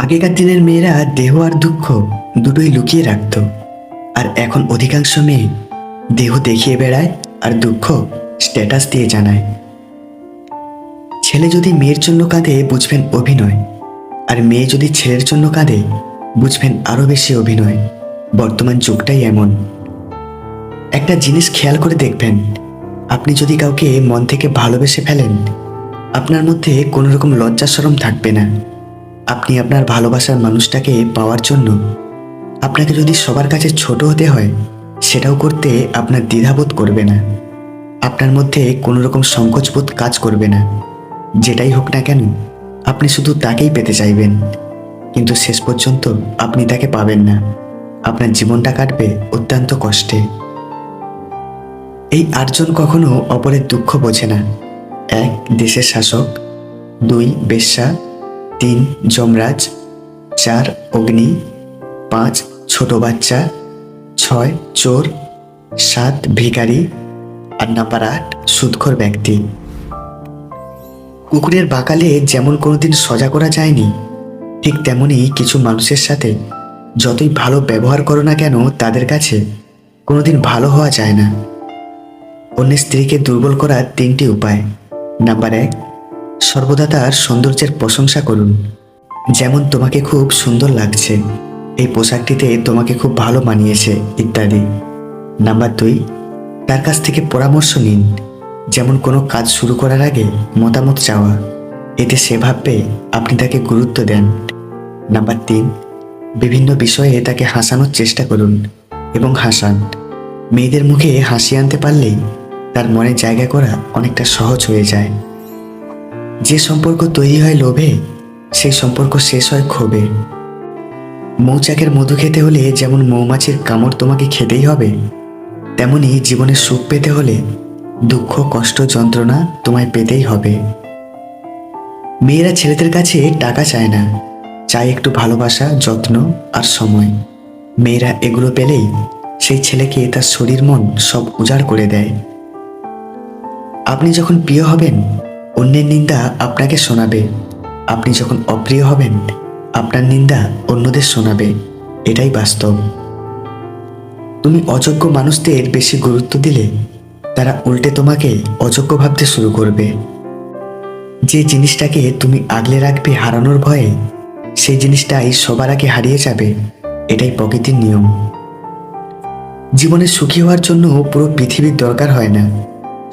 আগেকার দিনের মেয়েরা দেহ আর দুঃখ দুটোই লুকিয়ে রাখত, আর এখন অধিকাংশ মেয়ে দেহ দেখিয়ে বেড়ায় আর দুঃখ স্ট্যাটাস দিয়ে জানায়। ছেলে যদি মেয়ের জন্য কাঁদে বুঝবেন অভিনয়, আর মেয়ে যদি ছেলের জন্য কাঁদে বুঝবেন আরো বেশি অভিনয়। বর্তমান যুগটাই এমন। একটা জিনিস খেয়াল করে দেখবেন, আপনি যদি কাউকে মন থেকে ভালোবেসে ফেলেন, আপনার মধ্যে কোনো রকম লজ্জা শরম থাকবে না। আপনি আপনার ভালোবাসার মানুষটাকে পাওয়ার জন্য আপনাকে যদি সবার কাছে ছোট হতে হয়, সেটাও করতে আপনার দ্বিধাবোধ করবে না। আপনার মধ্যে কোনো রকম সংকোচবোধ কাজ করবে না। যেটাই হোক না কেন, আপনি শুধু তাকেই পেতে চাইবেন, কিন্তু শেষ পর্যন্ত আপনি তাকে পাবেন না। আপনার জীবনটা কাটবে অত্যন্ত কষ্টে। এই আটজন কখনো অপরের দুঃখ বোঝে না। 1. দেশের শাসক, 2. বেশ্যা, 3. যমরাজ, 4. অগ্নি, 5. ছোট বাচ্চা, 6. চোর, 7. ভিখারি, আর নাম্বার 8. সুদখোর ব্যক্তি। কুকুরের বাঁকালে যেমন কোনোদিন সজা করা যায়নি, ঠিক তেমনি কিছু মানুষের সাথে যতই ভালো ব্যবহার করো না কেন, তাদের কাছে কোনোদিন ভালো হওয়া যায় না। অন্যের স্ত্রীকে দুর্বল করার 3টি উপায়। নাম্বার 1, সর্বদা তার সৌন্দর্যের প্রশংসা করুন। যেমন, তোমাকে খুব সুন্দর লাগছে, এই পোশাকটিতে তোমাকে খুব ভালো মানিয়েছে, ইত্যাদি। নাম্বার 2, তার কাছ থেকে পরামর্শ নিন। যেমন, কোনো কাজ শুরু করার আগে মতামত চাওয়া, এতে সে ভাববে আপনি তাকে গুরুত্ব দেন। নাম্বার 3, বিভিন্ন বিষয়ে তাকে হাসানোর চেষ্টা করুন এবং হাসান। মেয়েদের মুখে হাসি আনতে পারলেই তার মনে জায়গা করা অনেকটা সহজ হয়ে যায়। যে সম্পর্ক তৈরি হয় লোভে, সেই সম্পর্ক শেষ হয় ক্ষোভে। মৌচাকের মধু খেতে হলে যেমন মৌমাছির কামড় তোমাকে খেতেই হবে, তেমনি জীবনের সুখ পেতে হলে দুঃখ, কষ্ট, যন্ত্রণা তোমায় পেতেই হবে। মেয়েরা ছেলেদের কাছে টাকা চায় না, চায় একটু ভালোবাসা, যত্ন আর সময়। মেয়েরা এগুলো পেলেই সেই ছেলেকে তার শরীর মন সব উজাড় করে দেয়। আপনি যখন প্রিয় হবেন, অন্যের নিন্দা আপনাকে শোনাবে। আপনি যখন অপ্রিয় হবেন, আপনার নিন্দা অন্যদের শোনাবে। এটাই বাস্তব। তুমি অযোগ্য মানুষদের বেশি গুরুত্ব দিলে তারা উল্টে তোমাকে অযোগ্য ভাবতে শুরু করবে। যে জিনিসটাকে তুমি আগলে রাখবে হারানোর ভয়ে, সেই জিনিসটাই সবার আগে হারিয়ে যাবে। এটাই প্রকৃতির নিয়ম। জীবনে সুখী হওয়ার জন্য পুরো পৃথিবীর দরকার হয় না,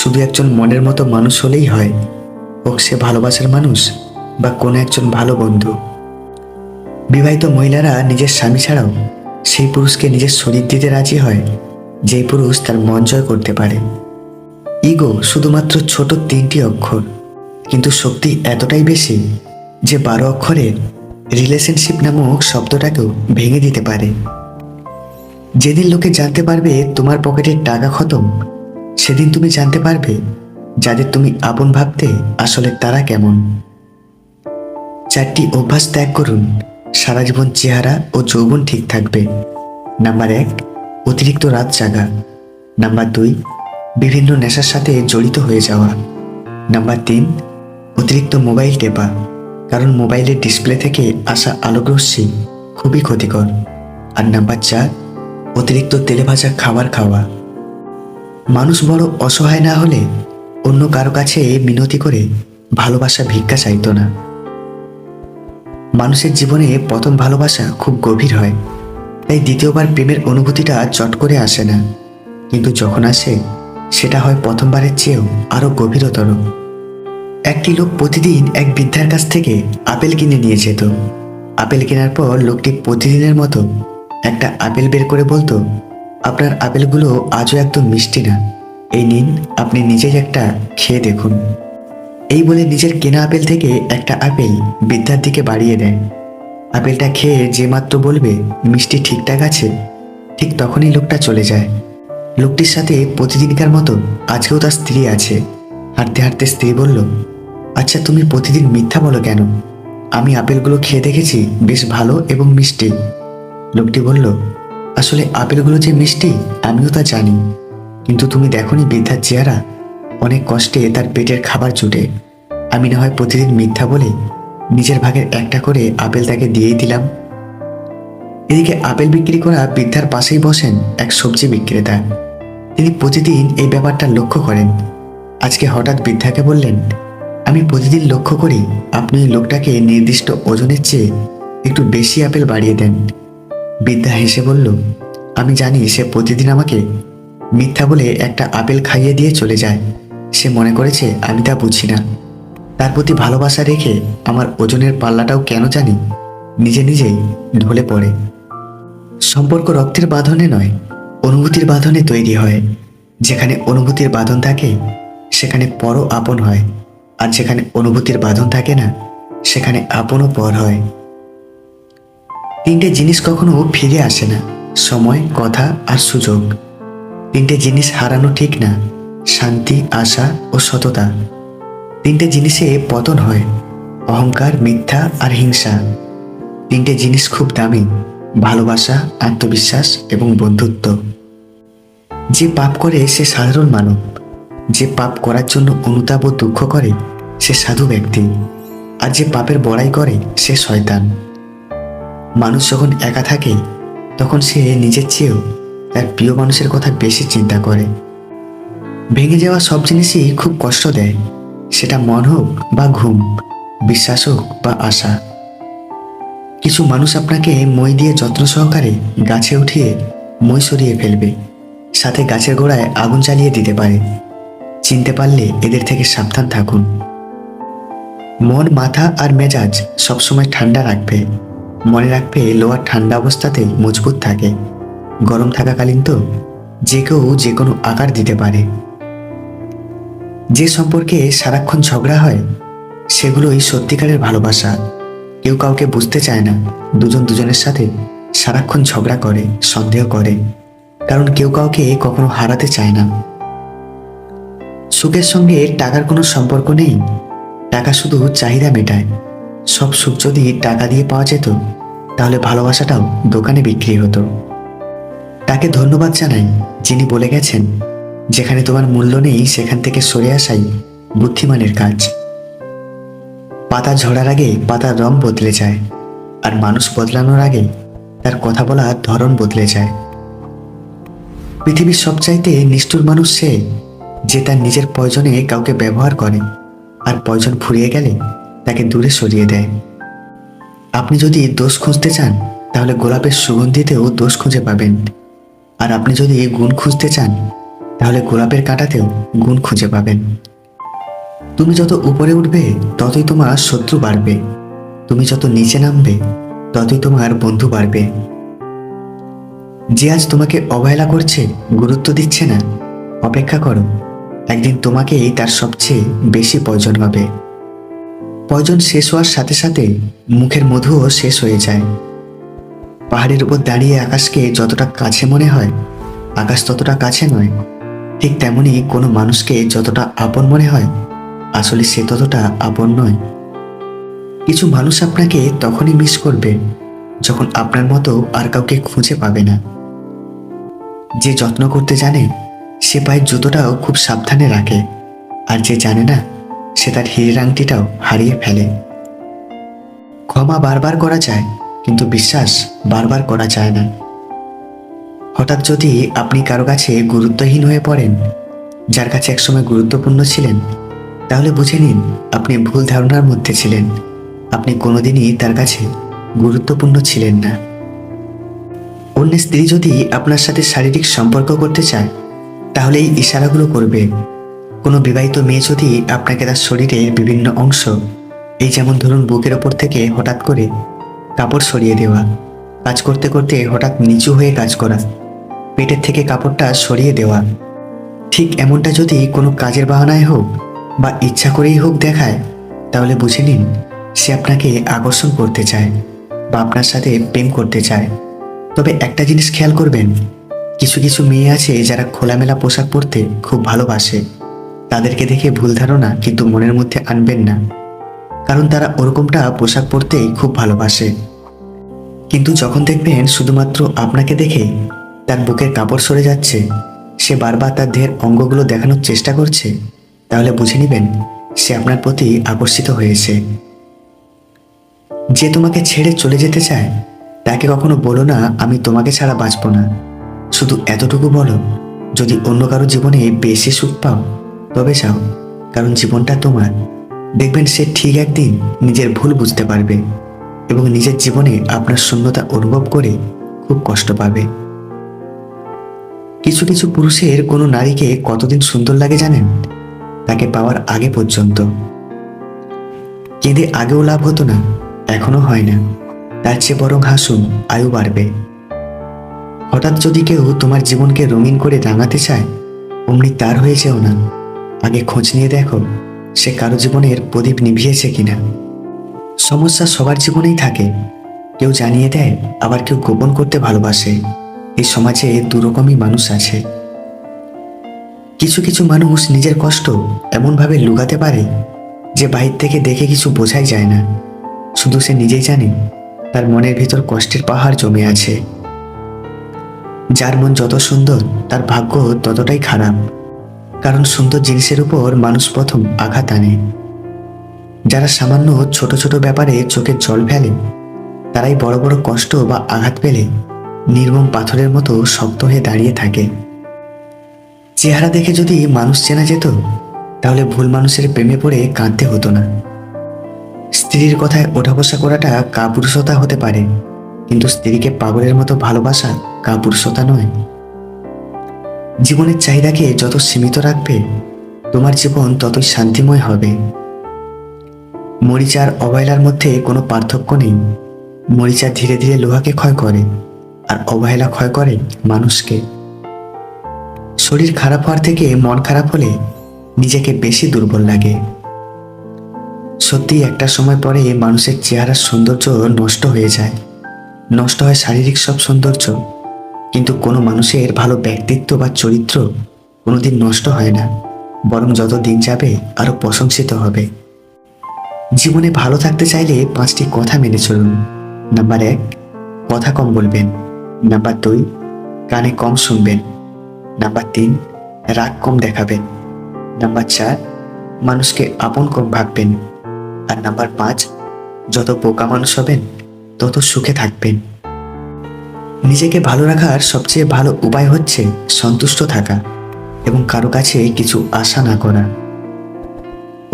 শুধু একজন মনের মতো মানুষ হলেই হয়। হোক সে ভালোবাসার মানুষ বা কোনো একজন ভালো বন্ধু। বিবাহিত মহিলারা নিজের স্বামী ছাড়াও সেই পুরুষকে নিজের শরীর দিতে রাজি হয়, যেই পুরুষ তার মন জয় করতে পারে। ইগো শুধুমাত্র ছোট 3টি অক্ষর, কিন্তু শক্তি এতটাই বেশি যে 12 অক্ষরের রিলেশনশিপ নামক শব্দটাকেও ভেঙে দিতে পারে। যেদিন লোকে জানতে পারবে তোমার পকেটের টাকা খতম, সেদিন তুমি জানতে পারবে যাদের তুমি আপন ভাবতে আসলে তারা কেমন। 4টি অভ্যাস ত্যাগ করুন, সারা জীবন চেহারা ও যৌবন ঠিক থাকবে। নাম্বার 1, অতিরিক্ত রাত জাগা। নাম্বার 2, বিভিন্ন নেশার সাথে জড়িত হয়ে যাওয়া। নাম্বার 3, অতিরিক্ত মোবাইল টেপা, কারণ মোবাইলের ডিসপ্লে থেকে আসা আলোকরশ্মি খুবই ক্ষতিকর। আর নাম্বার 4, অতিরিক্ত তেলে ভাজা খাবার খাওয়া। মানুষ বড় অসহায় না হলে অন্য কারো কাছে মিনতি করে ভালোবাসা ভিক্ষা চাইতো না। মানুষের জীবনে প্রথম ভালোবাসা খুব গভীর হয়, তাই দ্বিতীয়বার প্রেমের অনুভূতিটা চট করে আসে না, কিন্তু যখন আসে সেটা হয় প্রথমবারের চেয়েও আরো গভীরতর। একটি লোক প্রতিদিন এক বৃদ্ধার কাছ থেকে আপেল কিনে নিয়ে যেত। আপেল কেনার পর লোকটি প্রতিদিনের মতো একটা আপেল বের করে বলতো, আপনার আপেলগুলো আজও একদম মিষ্টি না, এই নিন, আপনি নিজেই একটা খেয়ে দেখুন। এই বলে নিজের কেনা আপেল থেকে একটা আপেল বৃদ্ধার দিকে বাড়িয়ে দেয়। আপেলটা খেয়ে যে মাত্র বলবে মিষ্টি ঠিকঠাক আছে, ঠিক তখনই লোকটা চলে যায়। লোকটির সাথে প্রতিদিনকার মতো আজকেও তার স্ত্রী আছে। হাঁটতে হাঁটতে স্ত্রী বলল, আচ্ছা তুমি প্রতিদিন মিথ্যা বলো কেন? আমি আপেলগুলো খেয়ে দেখেছি, বেশ ভালো এবং মিষ্টি। লোকটি বলল, আসলে আপেলগুলো যে মিষ্টি আমিও তা জানি, কিন্তু তুমি দেখোনি বৃদ্ধার চেহারা, অনেক কষ্টে তার পেটের খাবার জুটে। আমি না হয় প্রতিদিন মিথ্যা বলে নিজের ভাগের একটা করে আপেল তাকে দিয়েই দিলাম। এদিকে আপেল বিক্রি করা বৃদ্ধার পাশেই বসেন এক সবজি বিক্রেতা। তিনি প্রতিদিন এই ব্যাপারটা লক্ষ্য করেন। আজকে হঠাৎ বৃদ্ধাকে বললেন, আমি প্রতিদিন লক্ষ্য করি আপনি ওই লোকটাকে নির্দিষ্ট ওজনের চেয়ে একটু বেশি আপেল বাড়িয়ে দেন। বৃদ্ধা হেসে বলল, আমি জানি সে প্রতিদিন আমাকে মিথ্যা বলে একটা আপেল খাইয়ে দিয়ে চলে যায়। সে মনে করেছে আমি তা বুঝি না। তার প্রতি ভালোবাসা রেখে আমার ওজনের পাল্লাটাও কেন জানি নিজে নিজেই ঢলে পড়ে। সম্পর্ক রক্তের বাঁধনে নয়, অনুভূতির বাঁধনে তৈরি হয়। যেখানে অনুভূতির বাঁধন থাকে সেখানে পরও আপন হয়, আর যেখানে অনুভূতির বাঁধন থাকে না সেখানে আপনও পর হয়। তিনটে জিনিস কখনো ফিরে আসে না, সময়, কথা আর সুযোগ। তিনটে জিনিস হারানো ঠিক না, শান্তি, আশা ও সততা। তিনটে জিনিসে পতন হয়, অহংকার, মিথ্যা আর হিংসা। তিনটে জিনিস খুব দামি, ভালোবাসা, আত্মবিশ্বাস এবং বন্ধুত্ব। যে পাপ করে সে সাধারণ মানব, যে পাপ করার জন্য অনুতাপ ও দুঃখ করে সে সাধু ব্যক্তি, আর যে পাপের বড়াই করে সে শয়তান। মানুষ যখন একা থাকে তখন সে নিজের চেয়েও তার প্রিয় মানুষের কথা বেশি চিন্তা করে। ভেঙে যাওয়া সব জিনিসই খুব কষ্ট দেয়, সেটা মন হোক বা ঘুম, বিশ্বাস হোক বা আশা। কিছু মানুষ আপনাকে মই দিয়ে যত্ন সহকারে গাছে উঠিয়ে মই সরিয়ে ফেলবে, সাথে গাছের গোড়ায় আগুন জ্বালিয়ে দিতে পারে। চিনতে পারলে এদের থেকে সাবধান থাকুন। মন, মাথা আর মেজাজ সবসময় ঠান্ডা রাখবে। মনে রাখবে লোহার ঠান্ডা অবস্থাতেই মজবুত থাকে, গরম থাকাকালীন তো যে কেউ যে কোনো আকার দিতে পারে। যে সম্পর্কে সারাক্ষণ ঝগড়া হয় সেগুলোই সত্যিকারের ভালোবাসা। কেউ কাউকে বুঝতে চায় না, দুজন দুজনের সাথে সারাক্ষণ ঝগড়া করে, সন্দেহ করে, কারণ কেউ কাউকে কখনো হারাতে চায় না। সুখের সঙ্গে টাকার কোনো সম্পর্ক নেই, টাকা শুধু চাহিদা মেটায়। সব সুখ যদি টাকা দিয়ে পাওয়া যেত তাহলে ভালোবাসাটাও দোকানে বিক্রি হতো। তাকে ধন্যবাদ জানাই যিনি বলে গেছেন, যেখানে তোমার মূল্য নেই সেখান থেকে সরে আসাই বুদ্ধিমানের কাজ। পাতা ঝরার আগে পাতার রং বদলে যায়, আর মানুষ বদলানোর আগে তার কথা বলার ধরন বদলে যায়। পৃথিবীর সবচাইতে নিষ্ঠুর মানুষ সে, যে তার নিজের প্রয়োজনে কাউকে ব্যবহার করে আর প্রয়োজন ফুরিয়ে গেলে তাকে দূরে সরিয়ে দেয়। আপনি যদি দোষ খুঁজতে চান তাহলে গোলাপের সুগন্ধিতেও দোষ খুঁজে পাবেন, আর আপনি যদি গুণ খুঁজতে চান তাহলে গোলাপের কাঁটাতেও গুণ খুঁজে পাবেন। তুমি যত উপরে উঠবে ততই তোমার শত্রু বাড়বে, তুমি যত নিচে নামবে ততই তোমার বন্ধু বাড়বে। যে আজ তোমাকে অবহেলা করছে, গুরুত্ব দিচ্ছে না, অপেক্ষা করো, একদিন তোমাকেই তার সবচেয়ে বেশি প্রয়োজন হবে। প্রয়োজন শেষ হওয়ার সাথে সাথে মুখের মধুও শেষ হয়ে যায়। পাহাড়ের উপর দাঁড়িয়ে আকাশকে যতটা কাছে মনে হয়, আকাশ ততটা কাছে নয়। ঠিক তেমনি কোনো মানুষকে যতটা আপন মনে হয়, আসলে সে ততটা আপন নয়। কিছু মানুষ আপনাকে তখনই মিস করবে যখন আপনার মতো আর কাউকে খুঁজে পাবে না। যে যত্ন করতে জানে সে পায়ের জুতোটাও খুব সাবধানে রাখে, আর যে জানে না সে তার হীরের আংটিটাও হারিয়ে ফেলে। ক্ষমা বারবার করা যায়, কিন্তু বিশ্বাস বারবার করা যায় না। হঠাৎ যদি আপনি কারো কাছে গুরুত্বহীন হয়ে পড়েন, যার কাছে একসময় গুরুত্বপূর্ণ ছিলেন, তাহলে বুঝে নিন আপনি ভুল ধারণার মধ্যে ছিলেন। আপনি কোনোদিনই তার কাছে গুরুত্বপূর্ণ ছিলেন না। অন্য স্ত্রী যদি আপনার সাথে শারীরিক সম্পর্ক করতে চায় তাহলে এই ইশারাগুলো করবে। কোনো বিবাহিত মেয়ে যদি আপনাকে তার শরীরের বিভিন্ন অংশ, এই যেমন ধরুন বুকের ওপর থেকে হঠাৎ করে কাপড় সরিয়ে দেওয়া, কাজ করতে করতে হঠাৎ নিচু হয়ে কাজ করা, পেটের থেকে কাপড়টা সরিয়ে দেওয়া, ঠিক এমনটা যদি কোনো কাজের বাহানায় হোক বা ইচ্ছা করেই হোক দেখায়, তাহলে বুঝে নিন সে আপনাকে আকর্ষণ করতে চায় বা আপনার সাথে প্রেম করতে চায়। তবে একটা জিনিস খেয়াল করবেন, কিছু কিছু মেয়ে আছে যারা খোলামেলা পোশাক পরতে খুব ভালোবাসে। তাদেরকে দেখে ভুল ধারণা কিন্তু মনের মধ্যে আনবেন না, কারণ তারা ওরকমটা পোশাক পরতেই খুব ভালোবাসে। কিন্তু যখন দেখবেন শুধুমাত্র আপনাকে দেখে তার বুকের কাপড় সরে যাচ্ছে, সে বারবার তার দেহের অঙ্গগুলো দেখানোর চেষ্টা করছে, তাহলে বুঝে নেবেন সে আপনার প্রতি আকর্ষিত হয়েছে। যে তোমাকে ছেড়ে চলে যেতে চায় তাকে কখনো বলো না আমি তোমাকে ছাড়া বাঁচবো না। শুধু এতটুকু বলো, যদি অন্য কারো জীবনে বেশি সুখ পাও তবে চাও, কারণ জীবনটা তোমার। দেখবেন সে ঠিক একদিন নিজের ভুল বুঝতে পারবে এবং নিজের জীবনে আপনার শূন্যতা অনুভব করে খুব কষ্ট পাবে। কিছু কিছু পুরুষের কোনো নারীকে কতদিন সুন্দর লাগে জানেন? তাকে পাওয়ার আগে পর্যন্ত। কেঁদে আগেও লাভ হতো না, এখনো হয় না, তার চেয়ে বরং হাসুন, আয়ু বাড়বে। হঠাৎ যদি কেউ তোমার জীবনকে রঙিন করে রাঙাতে চায়, অমনি তার হয়ে যেও না। আগে খোঁজ নিয়ে দেখো সে কারো জীবনের প্রদীপ নিভিয়েছে কিনা। সমস্যা সবার জীবনেই থাকে, কেউ জানিয়ে দেয়, আবার কেউ গোপন করতে ভালোবাসে। এই সমাজে দুরকমই মানুষ আছে। কিছু কিছু মানুষ নিজের কষ্ট এমনভাবে লুকাতে পারে যে বাইর থেকে দেখে কিছু বোঝাই যায় না। শুধু সে নিজেই জানে তার মনের ভিতর কষ্টের পাহাড় জমে আছে। যার মন যত সুন্দর তার ভাগ্য ততটাই খারাপ, কারণ সুন্দর জিনিসের উপর মানুষ প্রথম আঘাত আনে। যারা সামান্য ছোট ছোট ব্যাপারে চোখে জল ফেলে, তারাই বড় বড় কষ্ট বা আঘাত পেলে নির্মম পাথরের মতো শক্ত হয়ে দাঁড়িয়ে থাকে। চেহারা দেখে যদি মানুষ চেনা যেত, তাহলে ভুল মানুষের প্রেমে পড়ে কাঁদতে হতো না। স্ত্রীর কথায় ওঠা বসা করাটা কাপুরুষতা হতে পারে, কিন্তু স্ত্রীকে পাগলের মতো ভালোবাসা কাপুরুষতা নয়। জীবনের চাহিদাকে যত সীমিত রাখবে, তোমার জীবন ততই শান্তিময় হবে। মরিচা আর অবহেলার মধ্যে কোনো পার্থক্য নেই। মরিচা ধীরে ধীরে লোহাকে ক্ষয় করে, আর অবহেলা ক্ষয় করে মানুষকে। শরীর খারাপ হওয়ার থেকে মন খারাপ হলে নিজেকে বেশি দুর্বল লাগে। সত্যি একটা সময় পরে মানুষের চেহারার সৌন্দর্য নষ্ট হয়ে যায়, নষ্ট হয় শারীরিক সব সৌন্দর্য, কিন্তু কোনো মানুষের ভালো ব্যক্তিত্ব বা চরিত্র কোনোদিন নষ্ট হয় না, বরং যত দিন যাবে আরো প্রশংসিত হবে। জীবনে ভালো থাকতে চাইলে 5টি কথা মেনে চলুন। নাম্বার 1, কথা কম বলবেন। নাম্বার 2, কানে কম শুনবেন। নাম্বার 3, রাগ কম দেখাবেন। নাম্বার 4, মানুষকে আপন কম ভাববেন। আর নাম্বার 5, যত বোকা মানুষ হবেন তত সুখে থাকবেন। নিজেকে ভালো রাখার সবচেয়ে ভালো উপায় হচ্ছে সন্তুষ্ট থাকা এবং কারো কাছে কিছু আশা না করা।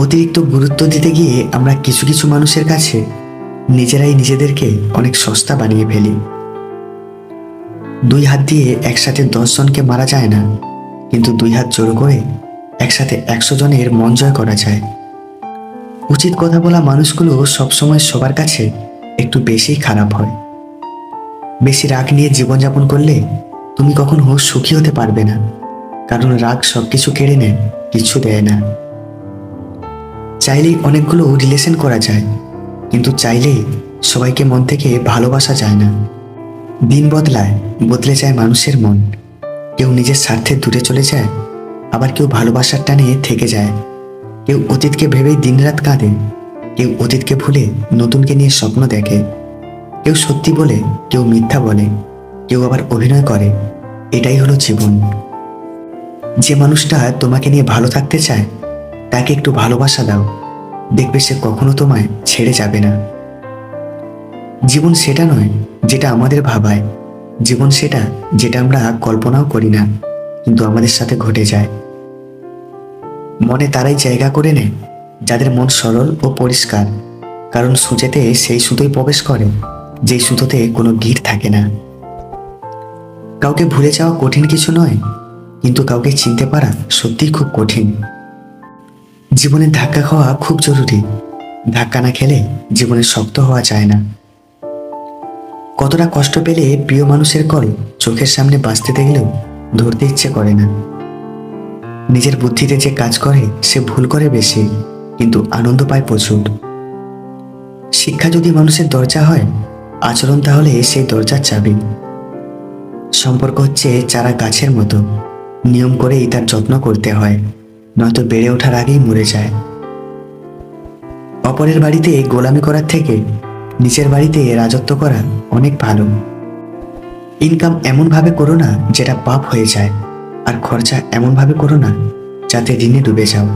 অতিরিক্ত গুরুত্ব দিতে গিয়ে আমরা কিছু কিছু মানুষের কাছে নিজেরাই নিজেদেরকে অনেক সস্তা বানিয়ে ফেলি। 2 হাত দিয়ে একসাথে 10 জনকে মারা যায় না, কিন্তু 2 হাত জোড়ো করে একসাথে 100 জনের মন জয় করা যায়। উচিত কথা বলা মানুষগুলো সবসময় সবার কাছে একটু বেশি খারাপ হয়। বেশি রাগ নিয়ে জীবনযাপন করলে তুমি কখনো সুখী হতে পারবে না, কারণ রাগ সবকিছু কেড়ে নেয়, কিছু দেয় না। চাইলেই অনেকগুলো রিলেশন করা যায়, কিন্তু চাইলেই সবাইকে মন থেকে ভালোবাসা যায় না। দিন বদলায়, বদলে যায় মানুষের মন। কেউ নিজের স্বার্থে দূরে চলে যায়, আবার কেউ ভালোবাসার টানে থেকে যায়। কেউ অতীতকে ভেবেই দিনরাত কাঁদে, কেউ অতীতকে ভুলে নতুনকে নিয়ে স্বপ্ন দেখে। কেউ সত্যি বলে, কেউ মিথ্যা বলে, কেউ আবার অভিনয় করে। এটাই হলো জীবন। যে মানুষটা তোমাকে নিয়ে ভালো থাকতে চায় তাকে একটু ভালোবাসা দাও, দেখবে সে কখনো তোমায় ছেড়ে যাবে না। জীবন সেটা নয় যেটা আমাদের ভাবায়, জীবন সেটা যেটা আমরা কল্পনাও করি না, কিন্তু আমাদের সাথে ঘটে যায়। মনে তারাই জায়গা করে নেয় যাদের মন সরল ও পরিষ্কার, কারণ সূচেতে সেই সুতোই প্রবেশ করে যেই সুতোতে কোনো গিঁট থাকে না। কাউকে ভুলে যাওয়া কঠিন কিছু নয়, কিন্তু কাউকে চিনতে পারা সত্যিই খুব কঠিন। জীবনে ধাক্কা খাওয়া খুব জরুরি, ধাক্কা না খেলে জীবনে শক্ত হওয়া যায় না। কতটা কষ্ট পেলে প্রিয় মানুষের কল চোখের সামনে বাঁচতে দেখলেও ধরতে ইচ্ছে করে না। নিজের বুদ্ধিতে যে কাজ করে সে ভুল করে বেশি, কিন্তু আনন্দ পায় প্রচুর। শিক্ষা যদি মানুষের দরজা হয়, আচরণ তাহলে সেই দরজার চাবি। সম্পর্ক হচ্ছে চারা গাছের মতো, নিয়ম করেই তার যত্ন করতে হয়, নয়তো বেড়ে ওঠার আগেই মরে যায়। অপরের বাড়িতে গোলামি করার থেকে নিজের বাড়িতে রাজত্ব করা অনেক ভালো। ইনকাম এমনভাবে করো না যেটা পাপ হয়ে যায়, আর খরচা এমনভাবে করো না যাতে ঋণে ডুবে যাও।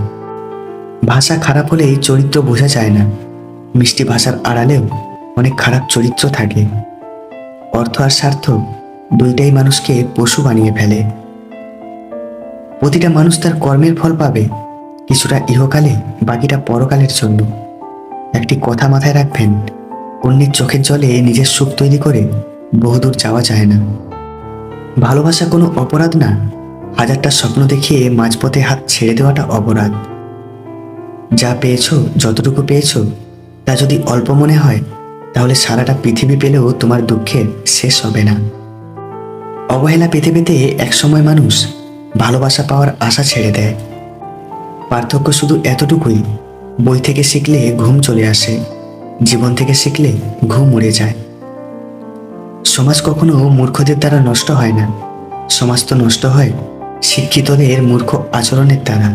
ভাষা খারাপ হলেই চরিত্র বোঝা যায় না, মিষ্টি ভাষার আড়ালেও অনেক খারাপ চরিত্র থাকে। অর্থ আর স্বার্থ দুইটাই মানুষকে পশু বানিয়ে ফেলে। প্রতিটা মানুষ তার কর্মের ফল পাবে, কিছুটা ইহকালে, বাকিটা পরকালের জন্য। একটি কথা মাথায় রাখবেন, অন্যের চোখের জলে নিজের সুখ তৈরি করে বহুদূর যাওয়া যায় না। ভালোবাসা কোনো অপরাধ না, হাজারটা স্বপ্ন দেখিয়ে মাঝপথে হাত ছেড়ে দেওয়াটা অপরাধ। যা পেয়েছো, যতটুকু পেয়েছো, তা যদি অল্প মনে হয়, তাহলে সারাটা পৃথিবী পেলেও তোমার দুঃখের শেষ হবে না। অবহেলা পেতে পেতে একসময় মানুষ ভালোবাসা পাওয়ার আশা ছেড়ে দেয়। পার্থক্য শুধু এতটুকুই, বই থেকে শিখলে ঘুম চলে আসে, জীবন থেকে শিখলে ঘুম উড়ে যায়। সমাজ কখনো মূর্খদের দ্বারা নষ্ট হয় না, সমাজ তো নষ্ট হয় শিক্ষিতদের মূর্খ আচরণের দ্বারা।